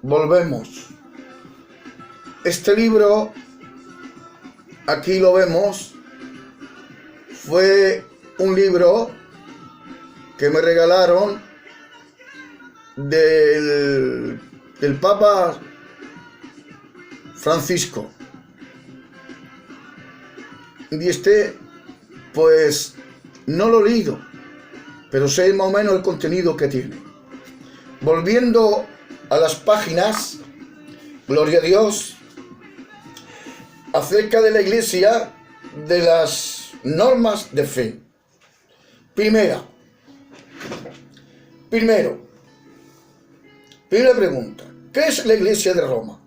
volvemos. Este libro, aquí lo vemos, fue un libro que me regalaron del Papa Francisco. Y pues no lo he leído, pero sé más o menos el contenido que tiene. Volviendo a las páginas, gloria a Dios, acerca de la Iglesia, de las normas de fe. Primera pregunta: ¿qué es la Iglesia de Roma?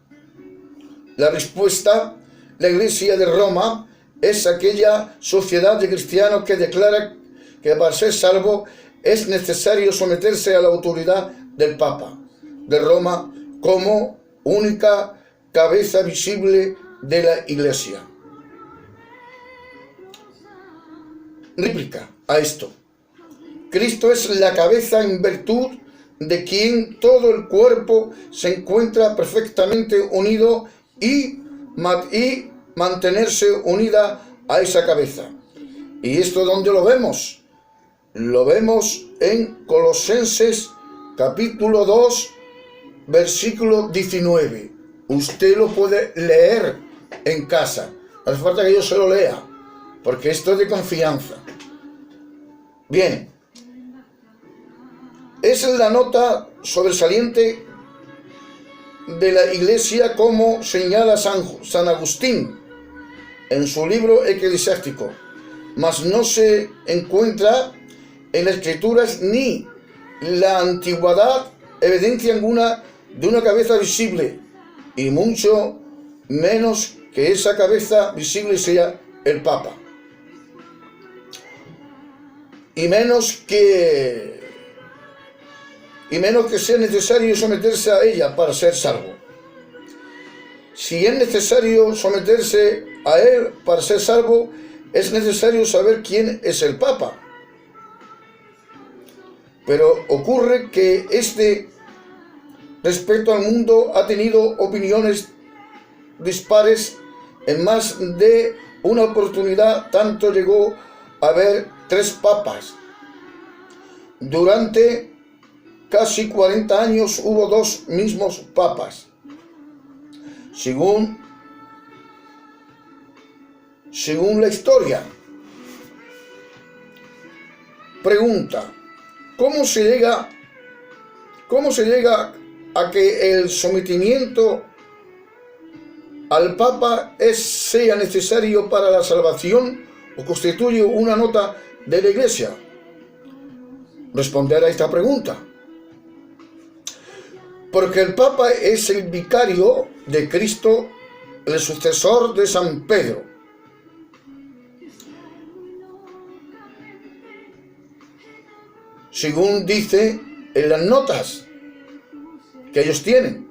La respuesta: la Iglesia de Roma es aquella sociedad de cristianos que declara que para ser salvo es necesario someterse a la autoridad del Papa de Roma como única cabeza visible de la Iglesia. Réplica a esto: Cristo es la cabeza en virtud de quien todo el cuerpo se encuentra perfectamente unido y mantenerse unida a esa cabeza. ¿Y esto dónde lo vemos? Lo vemos en Colosenses capítulo 2, versículo 19. Usted lo puede leer en casa. No hace falta que yo se lo lea, porque esto es de confianza. Bien. Esa es la nota sobresaliente de la Iglesia, como señala San Agustín en su libro eclesiástico. Mas no se encuentra en las Escrituras ni la antigüedad evidencia alguna de una cabeza visible, y mucho menos que esa cabeza visible sea el Papa, y menos que sea necesario someterse a ella para ser salvo. Si es necesario someterse a él para ser salvo, es necesario saber quién es el Papa. Pero ocurre que respecto al mundo, ha tenido opiniones dispares en más de una oportunidad. Tanto llegó a haber 3 papas. Durante casi 40 años hubo 2 mismos papas. Según la historia. Pregunta: ¿cómo se llega a que el sometimiento al Papa sea necesario para la salvación o constituye una nota de la Iglesia? Responder a esta pregunta: porque el Papa es el vicario de Cristo, el sucesor de San Pedro. Según dice en las notas que ellos tienen,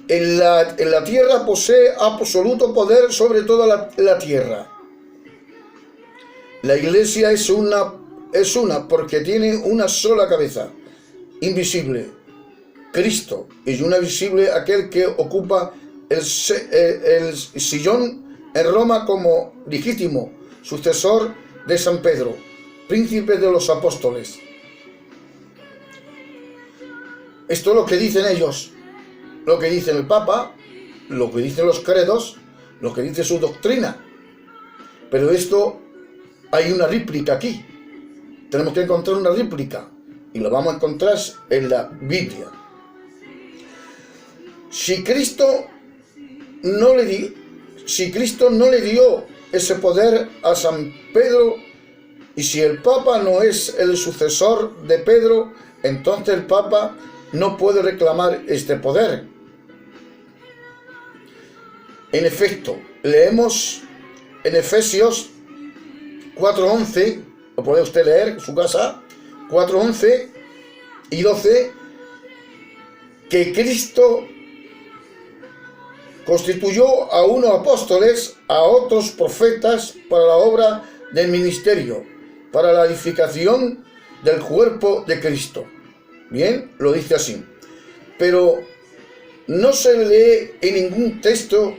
en la tierra posee absoluto poder sobre toda la tierra. La Iglesia es una porque tiene una sola cabeza, invisible, Cristo, y una visible, aquel que ocupa el sillón en Roma como legítimo sucesor de San Pedro, príncipe de los apóstoles. Esto es lo que dicen ellos, lo que dice el Papa, lo que dicen los credos, lo que dice su doctrina. Pero esto hay una réplica aquí. Tenemos que encontrar una réplica, y lo vamos a encontrar en la Biblia. Si Cristo no le dio ese poder a San Pedro, y si el Papa no es el sucesor de Pedro, entonces el Papa no puede reclamar este poder. En efecto, leemos en Efesios 4:11, lo puede usted leer en su casa, 4:11 y 12, que Cristo constituyó a unos apóstoles, a otros profetas, para la obra del ministerio, para la edificación del cuerpo de Cristo, Bien, lo dice así. Pero no se lee en ningún texto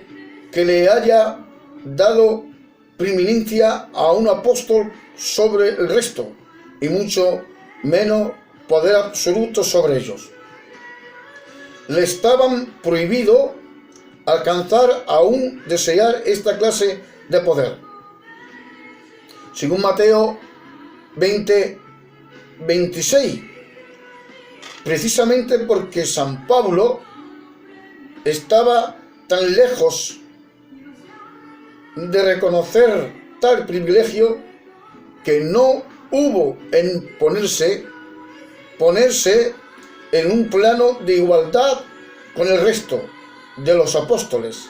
que le haya dado preeminencia a un apóstol sobre el resto, y mucho menos poder absoluto sobre ellos. Le estaban prohibido alcanzar aún desear esta clase de poder. Según Mateo 20:26, precisamente porque San Pablo estaba tan lejos de reconocer tal privilegio que no hubo en ponerse en un plano de igualdad con el resto de los apóstoles.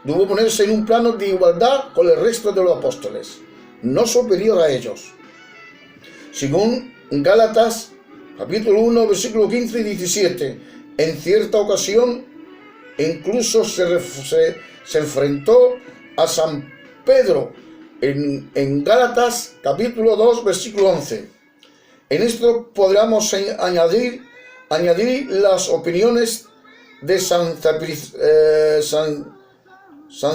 Debo ponerse en un plano de igualdad con el resto de los apóstoles, no superior a ellos. Según Gálatas, capítulo 1, versículo 15 y 17, en cierta ocasión incluso se enfrentó a San Pedro en Gálatas, capítulo 2, versículo 11. En esto podríamos añadir las opiniones de San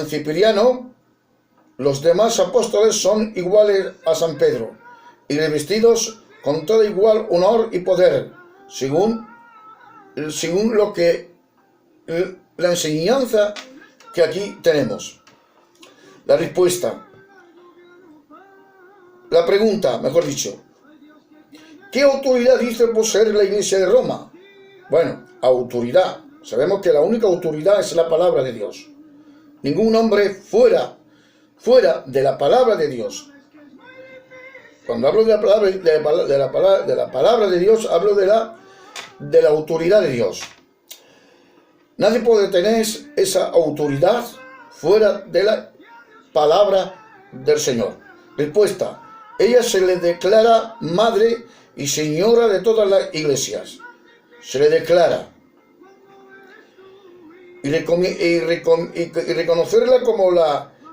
Cipriano. Los demás apóstoles son iguales a San Pedro y revestidos con todo igual honor y poder, según lo que la enseñanza que aquí tenemos. La respuesta, la pregunta, mejor dicho, ¿qué autoridad dice poseer la Iglesia de Roma? Bueno, autoridad. Sabemos que la única autoridad es la palabra de Dios. Ningún hombre fuera de la palabra de Dios. Cuando hablo de la palabra de Dios, hablo de la autoridad de Dios. Nadie puede tener esa autoridad fuera de la palabra del Señor. Respuesta, ella se le declara madre y señora de todas las iglesias. Se le declara. Y reconocerla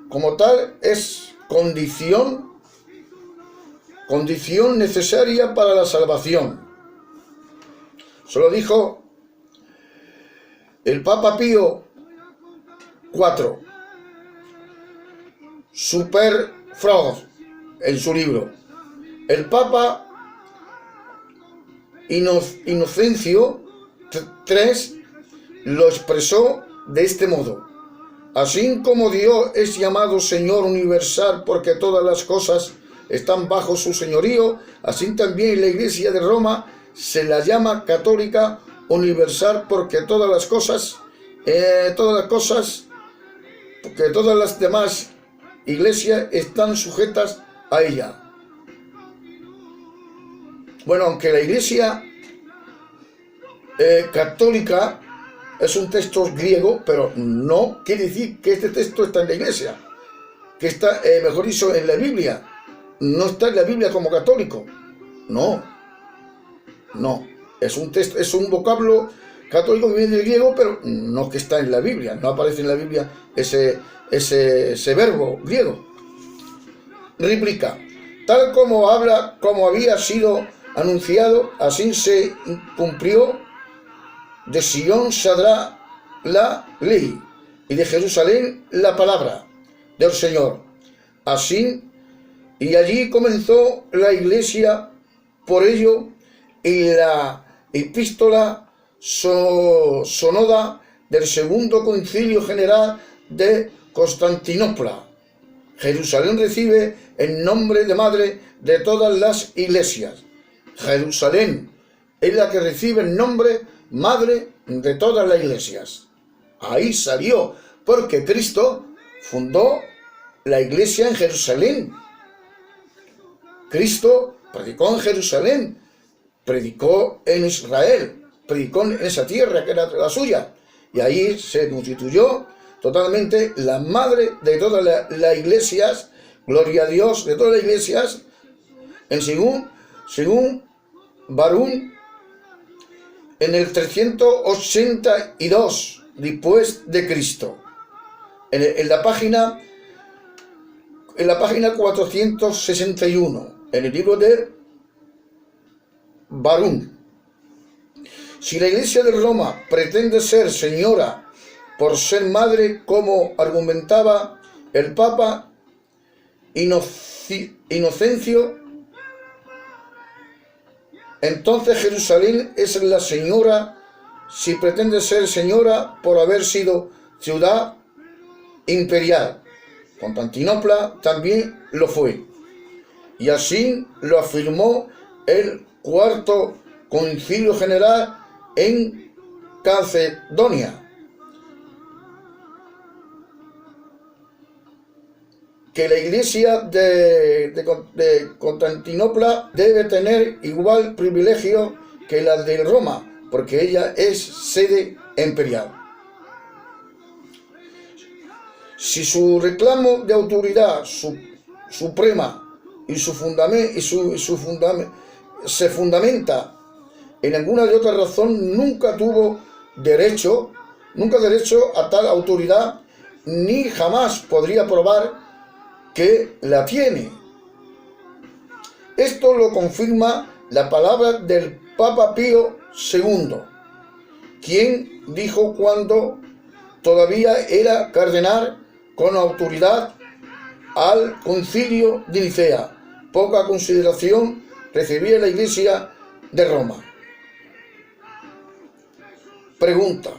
como tal es condición necesaria para la salvación. Se lo dijo el Papa Pío IV, Superfrog, en su libro. El Papa Inocencio III lo expresó de este modo: así como Dios es llamado Señor universal porque todas las cosas están bajo su señorío, así también la Iglesia de Roma se la llama católica universal porque todas las demás iglesias están sujetas a ella. Bueno, aunque la Iglesia católica es un texto griego, pero no quiere decir que este texto está en la Iglesia, que está, mejor dicho, en la Biblia. No está en la Biblia como católico. No. Es un texto, es un vocablo católico que viene del griego, pero no que está en la Biblia. No aparece en la Biblia ese verbo griego. Réplica. Tal como había sido anunciado, así se cumplió. De Sion saldrá la ley, y de Jerusalén la palabra del Señor. Así, y allí comenzó la Iglesia. Por ello, y la epístola sonoda del Segundo Concilio General de Constantinopla. Jerusalén recibe el nombre de madre de todas las iglesias. Jerusalén es la que recibe el nombre madre de todas las iglesias. Ahí salió, porque Cristo fundó la iglesia en Jerusalén. Cristo predicó en Jerusalén, predicó en Israel, predicó en esa tierra que era la suya, y ahí se constituyó totalmente la madre de todas las iglesias. Gloria a Dios, de todas las iglesias, según Barún, en el 382 después de Cristo, en la página 461, en el libro de Barún. Si la Iglesia de Roma pretende ser señora por ser madre, como argumentaba el Papa Inocencio, entonces Jerusalén es la señora si pretende ser señora por haber sido ciudad imperial. Constantinopla también lo fue, y así lo afirmó el Cuarto Concilio General en Calcedonia, que la Iglesia de Constantinopla debe tener igual privilegio que la de Roma, porque ella es sede imperial. Si su reclamo de autoridad suprema se fundamenta en alguna de otra razón, nunca derecho a tal autoridad, ni jamás podría probar que la tiene. Esto lo confirma la palabra del Papa Pío II, quien dijo cuando todavía era cardenal con autoridad al Concilio de Nicea: poca consideración recibía la Iglesia de Roma. Pregunta: